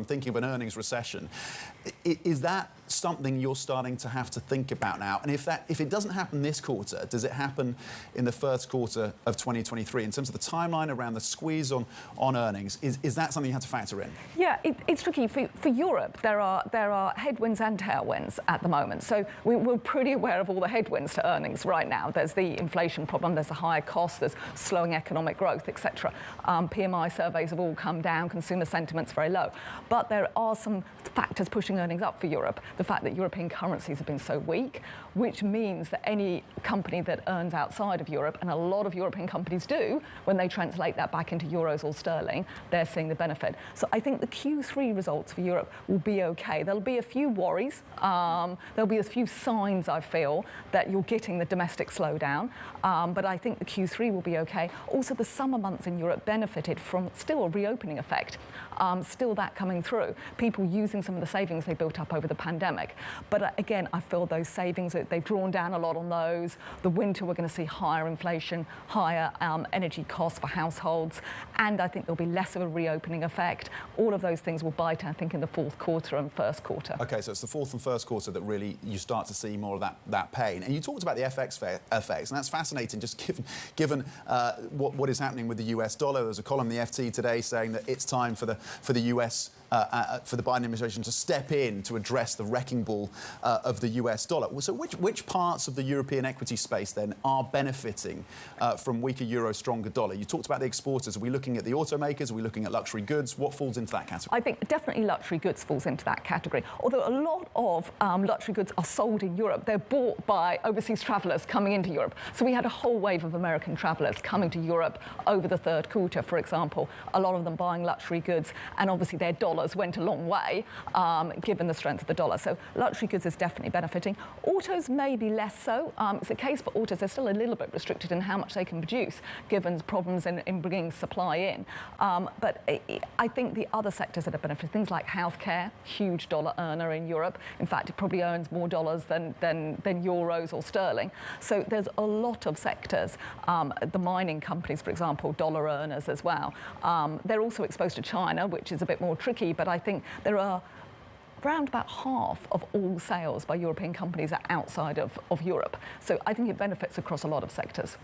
I'm thinking of an earnings recession. Is that something you're starting to have to think about now? And if it doesn't happen this quarter, does it happen in the first quarter of 2023? In terms of the timeline around the squeeze on earnings, is that something you have to factor in? Yeah, it's tricky. For Europe, there are headwinds and tailwinds at the moment. So we're pretty aware of all the headwinds to earnings right now. There's the inflation problem, there's the higher cost, there's slowing economic growth, etc. PMI surveys have all come down, consumer sentiment's very low. But there are some factors pushing earnings up for Europe. The fact that European currencies have been so weak, which means that any company that earns outside of Europe, and a lot of European companies do, when they translate that back into euros or sterling, they're seeing the benefit. So I think the Q3 results for Europe will be okay. There'll be a few worries. There'll be a few signs, I feel, that you're getting the domestic slowdown. But I think the Q3 will be okay. Also, the summer months in Europe benefited from still a reopening effect. Still that coming through. People using some of the savings they built up over the pandemic. But again, I feel those savings, they've drawn down a lot on those. The winter, we're going to see higher inflation, higher energy costs for households. And I think there'll be less of a reopening effect. All of those things will bite, I think, in the fourth quarter and first quarter. OK, so it's the fourth and first quarter that really you start to see more of that pain. And you talked about the FX effects, and that's fascinating, just given what is happening with the US dollar. There's a column in the FT today saying that it's time for the US, for the Biden administration to step in to address the wrecking ball of the US dollar. So which parts of the European equity space then are benefiting from weaker euro, stronger dollar? You talked about the exporters. Are we looking at the automakers? Are we looking at luxury goods? What falls into that category? I think definitely luxury goods falls into that category. Although a lot of luxury goods are sold in Europe, they're bought by overseas travellers coming into Europe. So we had a whole wave of American travellers coming to Europe over the third quarter, for example. A lot of them buying luxury goods, and obviously their dollars went a long way, given the strength of the dollar. So luxury goods is definitely benefiting. Autos may be less so. It's a case for autos. They're still a little bit restricted in how much they can produce, given problems in bringing supply in. But I think the other sectors that are benefiting, things like healthcare, huge dollar earner in Europe. In fact, it probably earns more dollars than euros or sterling. So there's a lot of sectors. The mining companies, for example, dollar earners as well. They're also exposed to China, which is a bit more tricky, but I think there are around about half of all sales by European companies are outside of Europe. So I think it benefits across a lot of sectors.